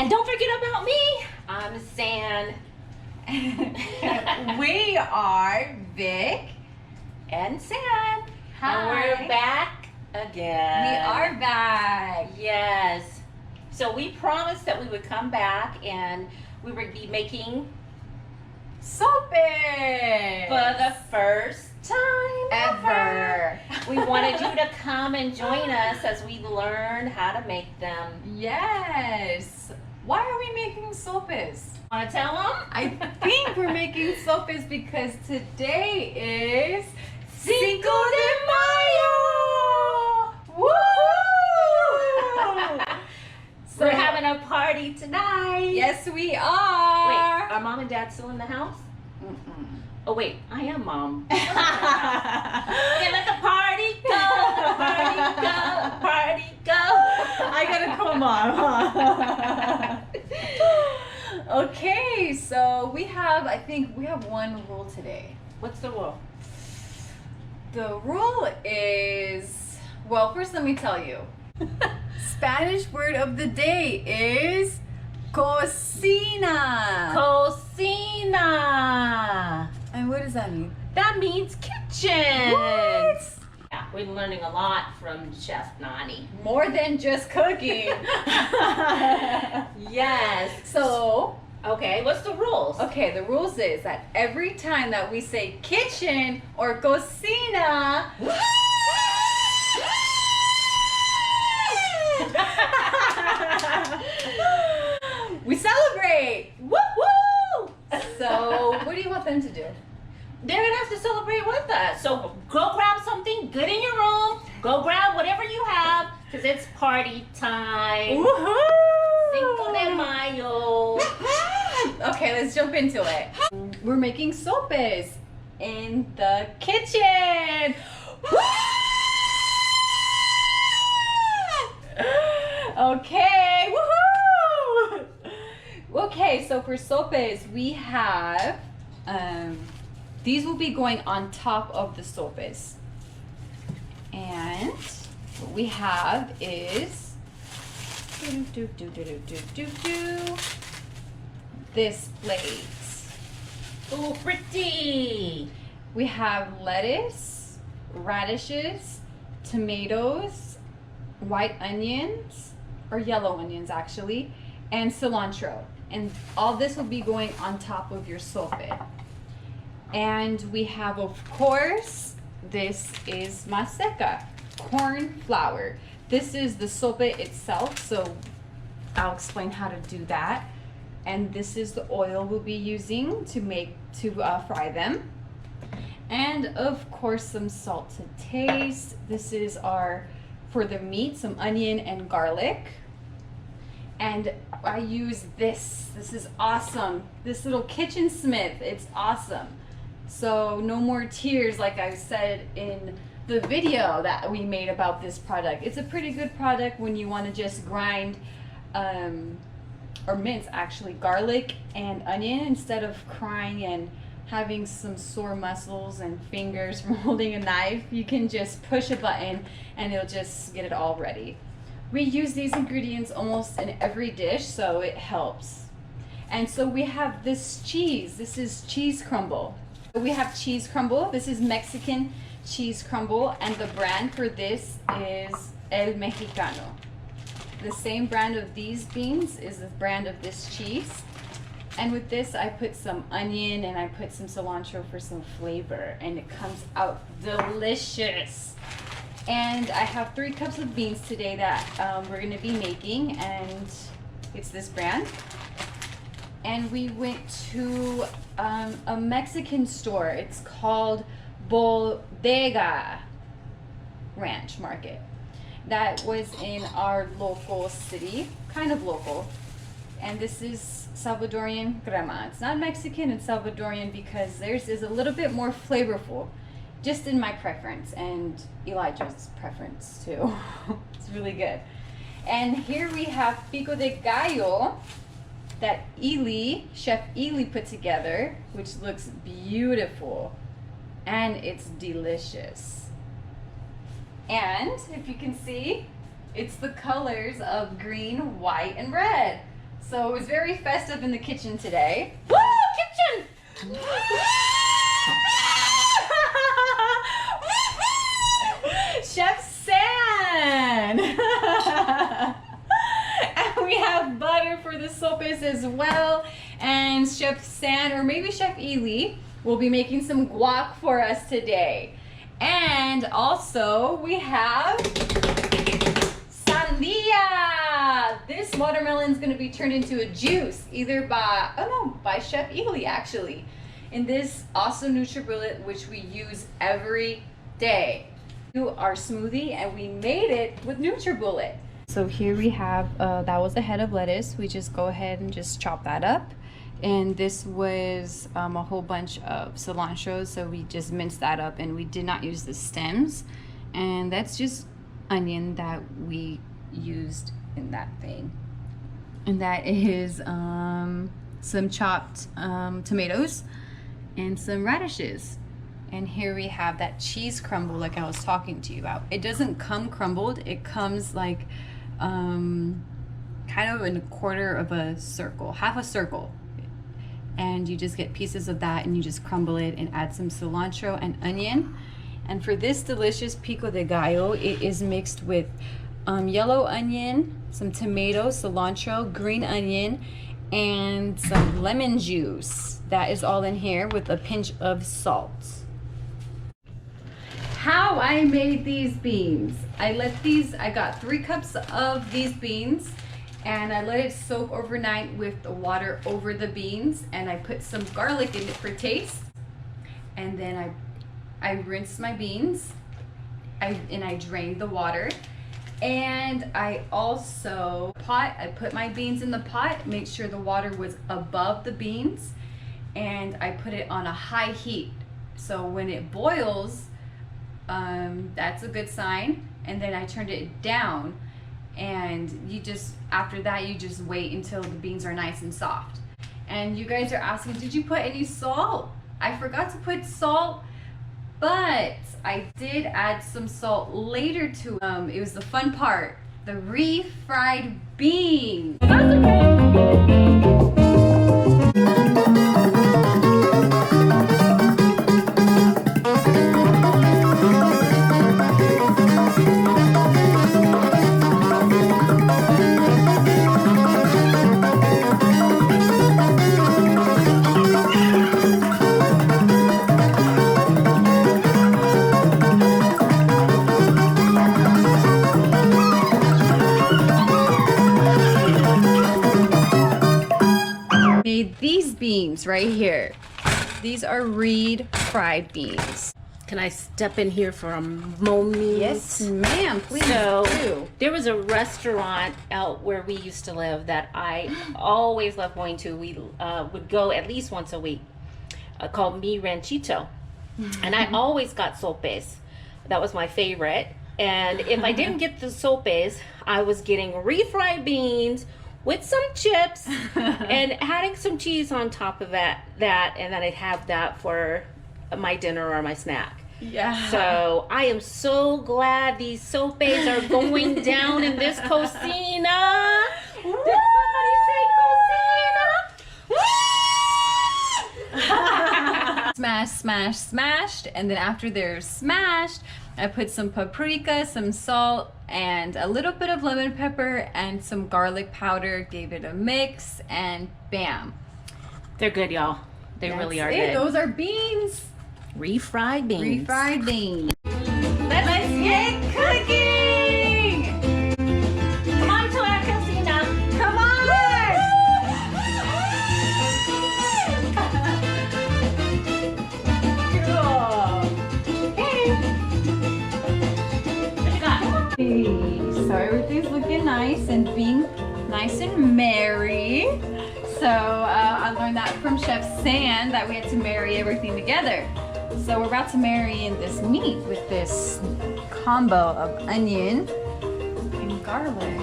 And don't forget about me. I'm San. We are Vic And San. Hi. And we're back again. We are back. Yes. So we promised that we would come back and we would be making Sopes for the first time ever. We wanted you to come and join us as we learn how to make them. Yes. Why are we making sopes? Want to tell them? I think we're making sopes because today is Cinco de Mayo. Woo! We're having a party tonight. Yes, we Wait, are. are mom and dad still in the house? Mm-mm. Oh wait, I am mom. Okay, let the party go, the party go. I gotta call mom. Okay, so I think we have one rule today. What's the rule? The rule is, well, first let me tell you. Spanish word of the day is cocina. Cocina. And what does that mean? That means kitchen. What? Yeah, we're learning a lot from Chef Nani. More than just cooking. Yes. So, Okay, what's the rules? okay, the rules is that every time that we say kitchen or cocina, we celebrate. Woo woo! So, what do you want them to do? They're gonna have to celebrate with us. So go grab something good in your room. Go grab whatever you have, because it's party time. Cinco de Mayo. Okay, let's jump into it. We're making sopes in the kitchen. Okay, woohoo! Okay, so for sopes, we have, these will be going on top of the sopes. And what we have is this plate. Ooh, pretty. We have lettuce, radishes, tomatoes, white onions, or yellow onions actually, and cilantro. And all this will be going on top of your sope. And we have, of course, this is maseca, corn flour. This is the sope itself, so I'll explain how to do that. And this is the oil we'll be using to fry them. And of course, some salt to taste. This is for the meat, some onion and garlic. And I use this. This is awesome. This little kitchen smith, it's awesome. So no more tears, like I said in the video that we made about this product. It's a pretty good product when you want to just grind or mince actually garlic and onion instead of crying and having some sore muscles and fingers from holding a knife. You can just push a button and it'll just get it all ready. We use these ingredients almost in every dish, so it helps. And so we have this cheese. This is cheese crumble. We have cheese crumble. This is Mexican cheese crumble, and the brand for this is El Mexicano. The same brand of these beans is the brand of this cheese. And with this, I put some onion and I put some cilantro for some flavor, and it comes out delicious. And I have 3 cups of beans today that we're gonna be making, and it's this brand. And we went to a Mexican store. It's called Bodega Ranch Market. That was in our local city, kind of local. And this is Salvadorian crema. It's not Mexican, it's Salvadorian because theirs is a little bit more flavorful, just in my preference and Elijah's preference too. It's really good. And here we have pico de gallo that Chef Ely put together, which looks beautiful and it's delicious. And if you can see, it's the colors of green, white, and red. So it was very festive in the kitchen today. Woo! Kitchen! Chef San! And we have butter for the sopes as well. And Chef San, or maybe Chef Ely, will be making some guac for us today. And also we have Sandia! This watermelon is going to be turned into a juice, either by Chef Ely actually, in this awesome NutriBullet, which we use every day. Do our smoothie, and we made it with NutriBullet. So here we have, that was a head of lettuce. We just go ahead and just chop that up. And this was a whole bunch of cilantro, so we just minced that up, and we did not use the stems. And that's just onion that we used in that thing. And that is some chopped tomatoes and some radishes. And here we have that cheese crumble like I was talking to you about. It doesn't come crumbled, it comes like kind of in a quarter of a circle, half a circle. And you just get pieces of that and you just crumble it and add some cilantro and onion. And for this delicious pico de gallo, it is mixed with yellow onion, some tomato, cilantro, green onion, and some lemon juice. That is all in here with a pinch of salt. How I made these beans. I got 3 cups of these beans, and I let it soak overnight with the water over the beans, and I put some garlic in it for taste. And then I rinsed my beans, and I drained the water. And I also I put my beans in the pot, make sure the water was above the beans, and I put it on a high heat. So when it boils, that's a good sign. And then I turned it down, and after that you just wait until the beans are nice and soft. And you guys are asking, did you put any salt? I forgot to put salt, but I did add some salt later to it was the fun part, the refried beans. These beans right here, these are Reed fried beans. Can I step in here for a moment? Yes, ma'am, please So, do. there was a restaurant out where we used to live that I always loved going to. We would go at least once a week, called Mi Ranchito. And I always got sopes. That was my favorite. And if I didn't get the sopes, I was getting refried beans with some chips and adding some cheese on top of that, and then I'd have that for my dinner or my snack. Yeah. So I am so glad these sopes are going down in this cocina. Did somebody say cocina? Smash, smash, smashed, and then after they're smashed, I put some paprika, some salt, and a little bit of lemon pepper and some garlic powder, gave it a mix, and bam. They're good, y'all. They really are good. Those are beans. Refried beans. Refried beans. Let's get cooking! Come on to our cocina. Come on! So everything's looking nice and being nice and merry. So I learned that from Chef San, that we had to marry everything together. So we're about to marry in this meat with this combo of onion and garlic.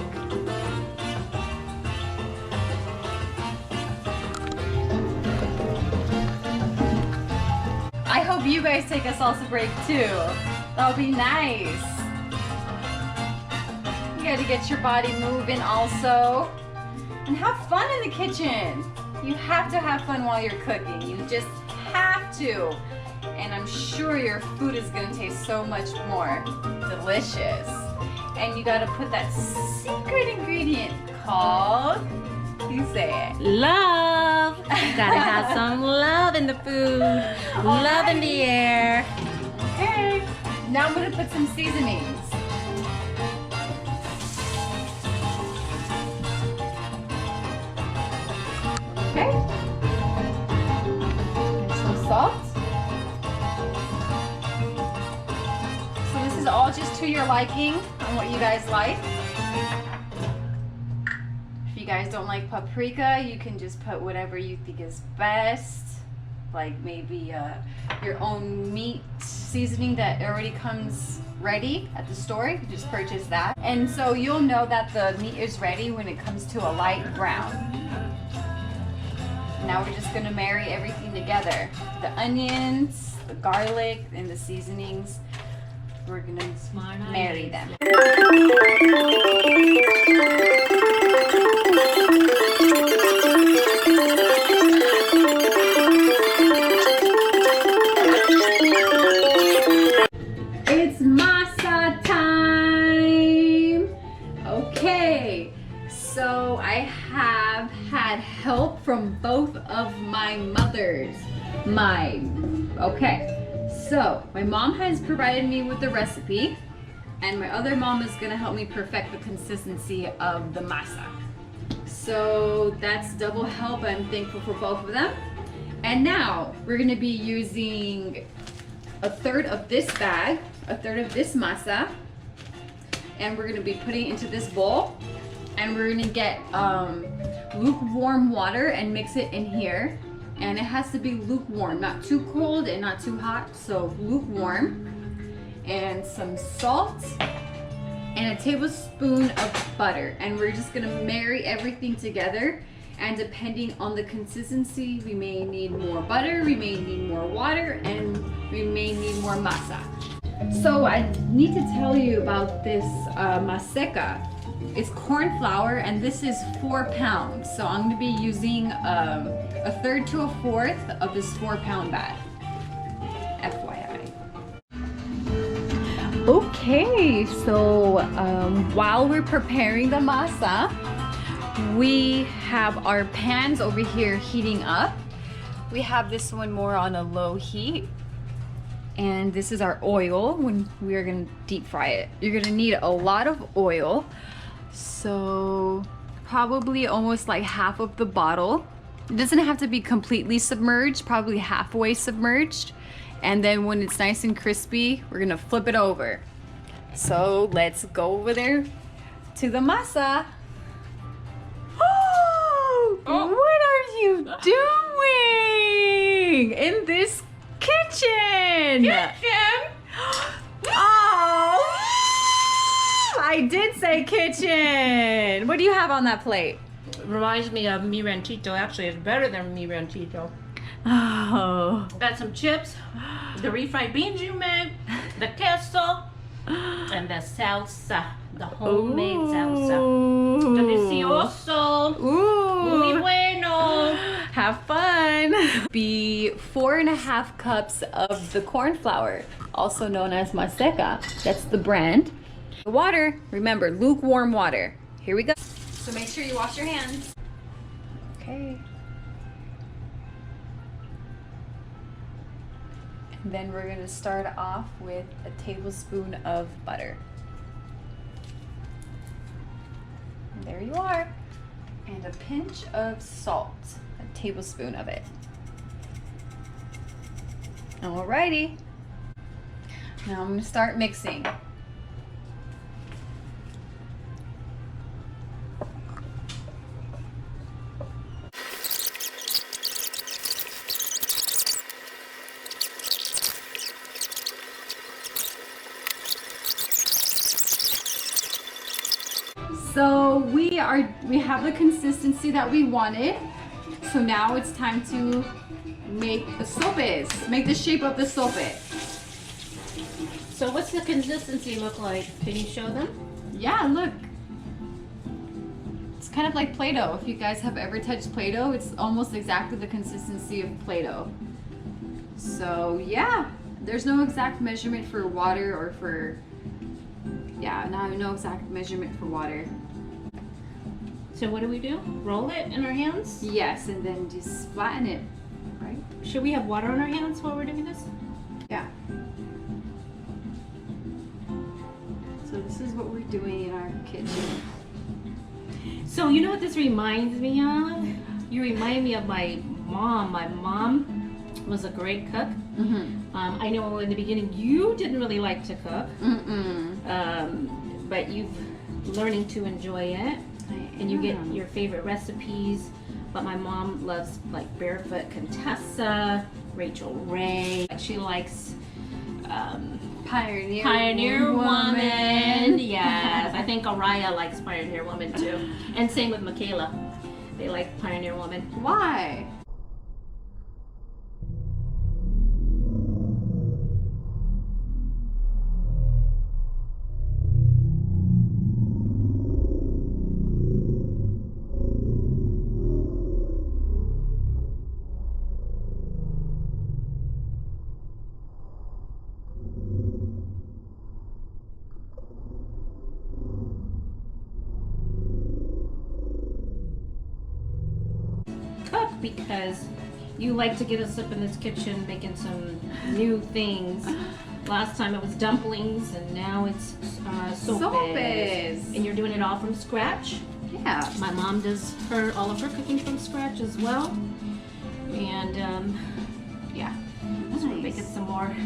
I hope you guys take a salsa break too. That'll be nice. You gotta get your body moving also. and have fun in the kitchen. You have to have fun while you're cooking. You just have to. And I'm sure your food is gonna taste so much more delicious. And you gotta put that secret ingredient called, you say it. Love. Gotta have some love in the food. Love in the air. Okay. Now I'm gonna put some seasonings. Okay. And some salt. So this is all just to your liking on what you guys like. If you guys don't like paprika, you can just put whatever you think is best. Like maybe your own meat seasoning that already comes ready at the store. You can just purchase that. And so you'll know that the meat is ready when it comes to a light brown. Now we're just gonna marry everything together. The onions, the garlic, and the seasonings. We're gonna marry them. It's masa time! Okay, so I have had help from both of my mothers. So my mom has provided me with the recipe, and my other mom is gonna help me perfect the consistency of the masa. So that's double help. I'm thankful for both of them. And now we're gonna be using a third of this bag, a third of this masa, and we're gonna be putting it into this bowl, and we're gonna get lukewarm water and mix it in here. And it has to be lukewarm, not too cold and not too hot, so lukewarm. And some salt and a tablespoon of butter. And we're just gonna marry everything together. And depending on the consistency, we may need more butter, we may need more water, and we may need more masa. So I need to tell you about this maseca. It's corn flour, and this is 4 pounds. So I'm gonna be using a third to a fourth of this 4-pound bag. FYI. Okay, so while we're preparing the masa, we have our pans over here heating up. We have this one more on a low heat. And this is our oil when we are gonna deep fry it. You're gonna need a lot of oil. So probably almost like half of the bottle. It doesn't have to be completely submerged, probably halfway submerged. And then when it's nice and crispy, we're gonna flip it over. So let's go over there to the masa. Oh, what are you doing in this kitchen? Oh, I did say kitchen. What do you have on that plate? Reminds me of mi ranchito. Actually, it's better than mi ranchito. Oh. Got some chips, the refried beans you made, the queso, and the salsa, the homemade salsa. Delicioso. Muy bueno. Have fun. Be 4.5 cups of the corn flour, also known as maseca. That's the brand. The water, remember, lukewarm water. Here we go. So make sure you wash your hands. Okay. And then we're gonna start off with a tablespoon of butter. And there you are. And a pinch of salt, a tablespoon of it. Alrighty. Now I'm gonna start mixing. So we have the consistency that we wanted. So now it's time to make the sopes, make the shape of the sope. So what's the consistency look like? Can you show them? Yeah, look. It's kind of like Play-Doh. If you guys have ever touched Play-Doh, it's almost exactly the consistency of Play-Doh. So yeah, there's no exact measurement for water or for, yeah, no exact measurement for water. So what do? Roll it in our hands? Yes, and then just flatten it, right? Should we have water on our hands while we're doing this? Yeah. So this is what we're doing in our kitchen. So you know what this reminds me of? You remind me of my mom. My mom was a great cook. Mm-hmm. I know in the beginning you didn't really like to cook, but you've learning to enjoy it, and you get your favorite recipes. But my mom loves like Barefoot Contessa, Rachel Ray. She likes Pioneer Woman. Yes, I think Araya likes Pioneer Woman too, and same with Michaela. They like Pioneer Woman. Why? Cook because you like to get us up in this kitchen making some new things. Last time it was dumplings, and now it's sopes. And you're doing it all from scratch? Yeah. My mom does all of her cooking from scratch as well. And yeah, so we're making some more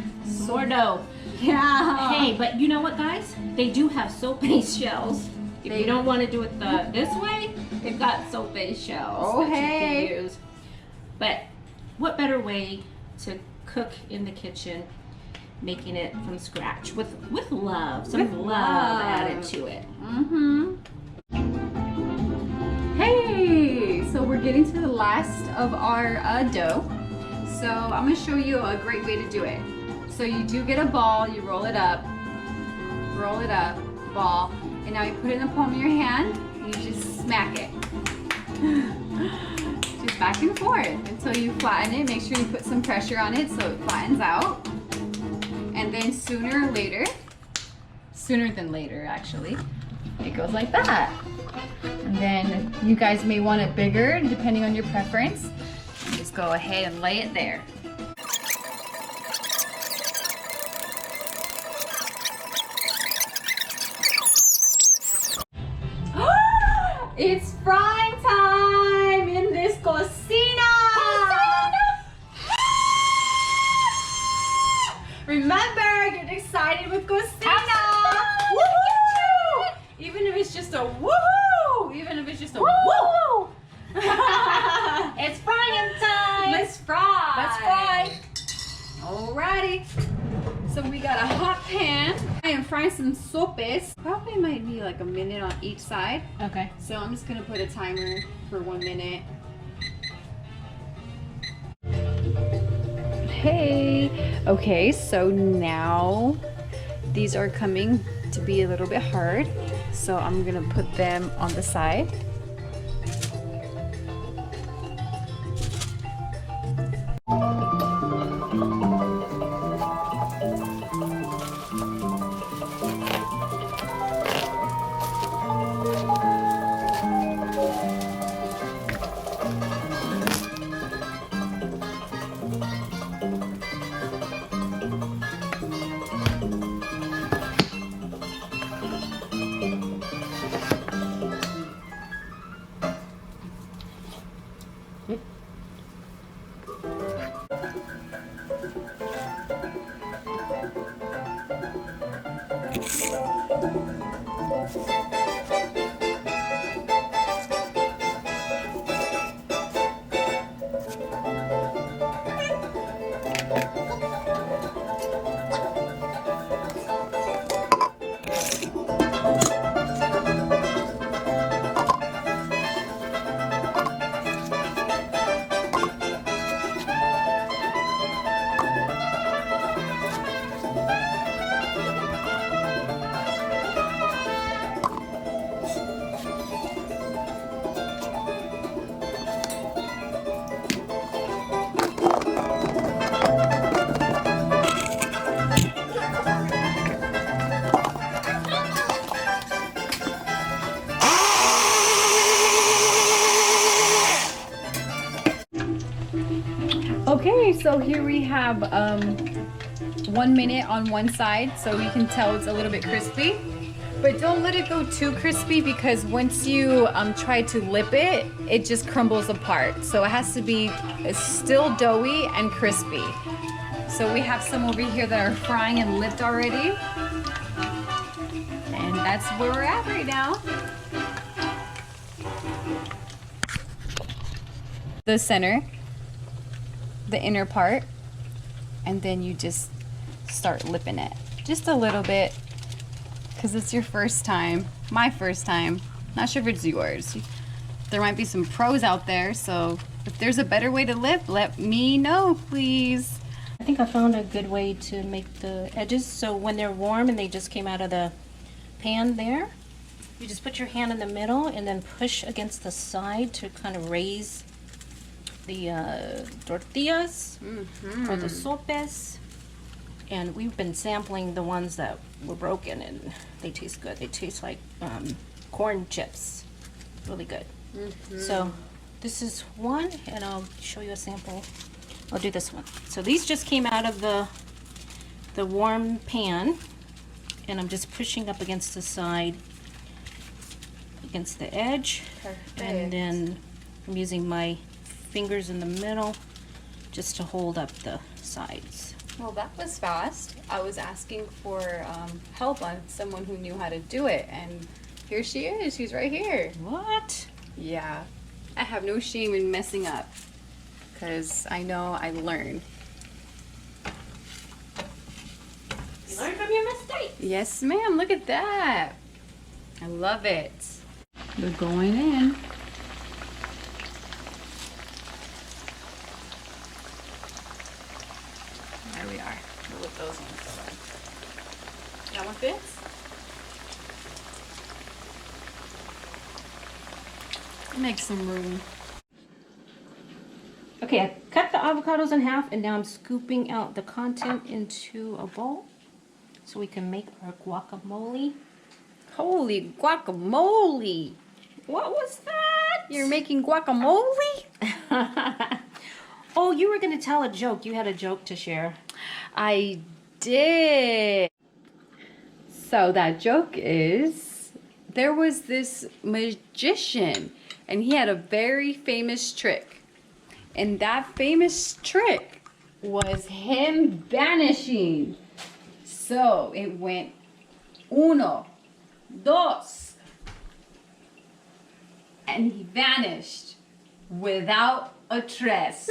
dough. Yeah. Hey, but you know what, guys? They do have soap shells. If you don't want to do it this way, they've got soap shells that you can use. But what better way to cook in the kitchen, making it from scratch with love, some love added to it. Mm-hmm. Hey, so we're getting to the last of our dough. So I'm gonna show you a great way to do it. So you do get a ball, you roll it up, ball, and now you put it in the palm of your hand, and you just smack it. Just back and forth until you flatten it. Make sure you put some pressure on it so it flattens out. And then sooner than later actually, it goes like that. And then you guys may want it bigger depending on your preference. Just go ahead and lay it there. It's frying time in this cocina! Remember, get excited with cocina! Woohoo! Even if it's just a woohoo! Even if it's just a woo! It's frying time! Let's fry! Let's fry! Alrighty. So we got a hot pan. I am frying some sopes. Probably might be like a minute on each side. Okay. So I'm just gonna put a timer for 1 minute. Hey. Okay, so now these are coming to be a little bit hard. So I'm gonna put them on the side. So here we have 1 minute on one side, so you can tell it's a little bit crispy. But don't let it go too crispy because once you try to lip it, it just crumbles apart. So it has to be still doughy and crispy. So we have some over here that are frying and lipped already. And that's where we're at right now. The center, the inner part, and then you just start lipping it. Just a little bit. Because it's your first time, my first time. Not sure if it's yours. There might be some pros out there, so if there's a better way to lip, let me know, please. I think I found a good way to make the edges so when they're warm and they just came out of the pan there, you just put your hand in the middle and then push against the side to kind of raise the tortillas or the sopes. And we've been sampling the ones that were broken and they taste good. They taste like corn chips. Really good. So this is one and I'll show you a sample. I'll do this one. So these just came out of the warm pan and I'm just pushing up against the side, against the edge. Perfect. And then I'm using my fingers in the middle just to hold up the sides. Well, that was fast. I was asking for help on someone who knew how to do it, and here she is. She's right here. What? Yeah. I have no shame in messing up, because I know I learn. You learn from your mistakes. Yes, ma'am. Look at that. I love it. They're going in. There we are. We'll whip those ones. That one fits? Make some room. Okay, I cut the avocados in half and now I'm scooping out the content into a bowl so we can make our guacamole. Holy guacamole! What was that? You're making guacamole? Oh, you were going to tell a joke. You had a joke to share. I did. So that joke is, there was this magician and he had a very famous trick. And that famous trick was him vanishing. So it went uno, dos, and he vanished without a trace.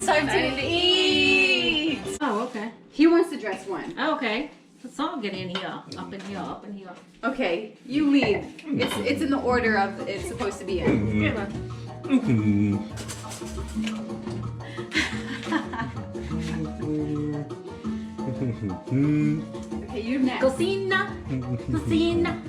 Time to eat! Oh, okay. He wants to dress one. Okay. Let's all get in here. Up in here, up in here. Okay, you lead. It's in the order of it's supposed to be in. Here, look. Okay, you next. Cocina, cocina,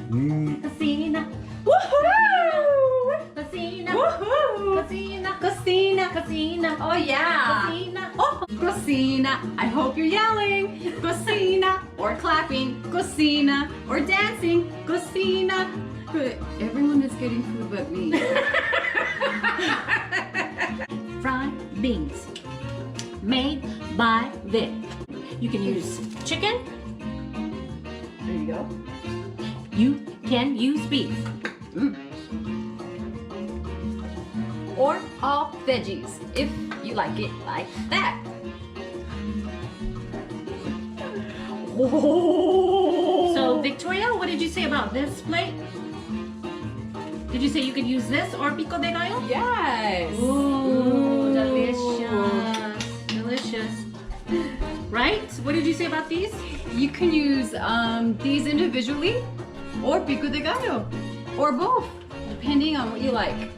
cocina. Woohoo! Cocina, Woohoo! cocina, Cocina. cocina. Oh yeah. Cocina. Oh, cocina. I hope you're yelling. Cocina or clapping. Cocina or dancing. Cocina. Good. Everyone is getting food but me. Fried beans made by Vic. You can use chicken. There you go. You can use beef. Or all veggies if you like it like that. So Victoria, what did you say about this plate? Did you say you could use this or pico de gallo? Yes. Ooh, delicious. Delicious. Right? What did you say about these? You can use these individually or pico de gallo or both, depending on what you like.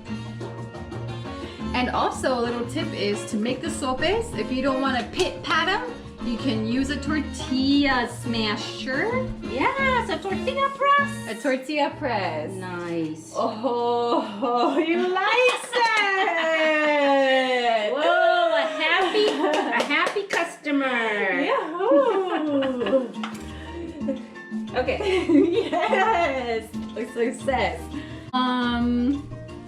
And also a little tip is to make the sopes, if you don't want to pat them, you can use a tortilla smasher. Yes, a tortilla press. A tortilla press. Nice. Oh, you like it! Whoa, a happy customer. Yahoo! Okay. Yes. A success.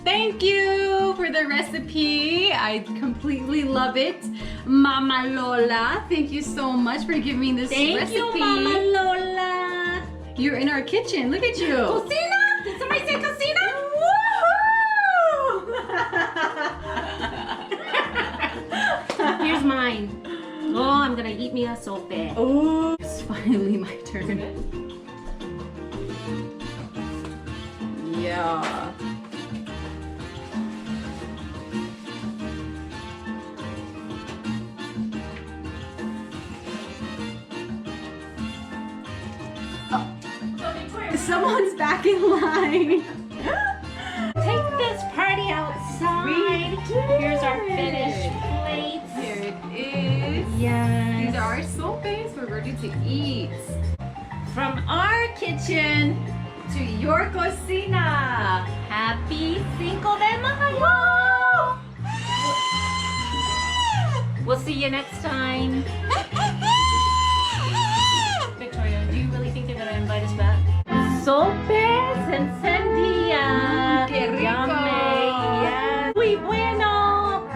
Thank you for the recipe. I completely love it. Mama Lola, thank you so much for giving me this Thank recipe. you, Mama Lola. You're in our kitchen. Look at you. Cocina? Did somebody say cocina? Woohoo! Here's mine. Oh, I'm gonna eat me a sope. Oh, it's finally my turn. Yeah. Someone's back in line. Take this party outside. Here's our finished plates. Here it is. Yes. These are our sopes. We're ready to eat. From our kitchen To your cocina. Happy Cinco de Mayo. We'll see you next time. Victoria, do you really think they're gonna invite us back? Sopes and Sandia. Qué rico. Yummy. Yes. Muy bueno.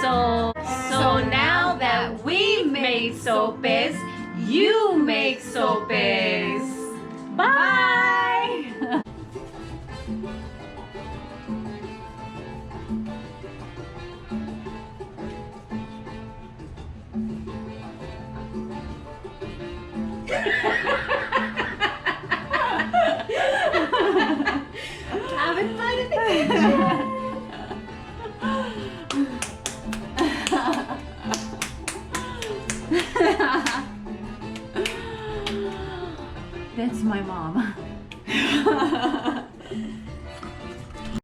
So now that we've made sopes, you make sopes. Bye.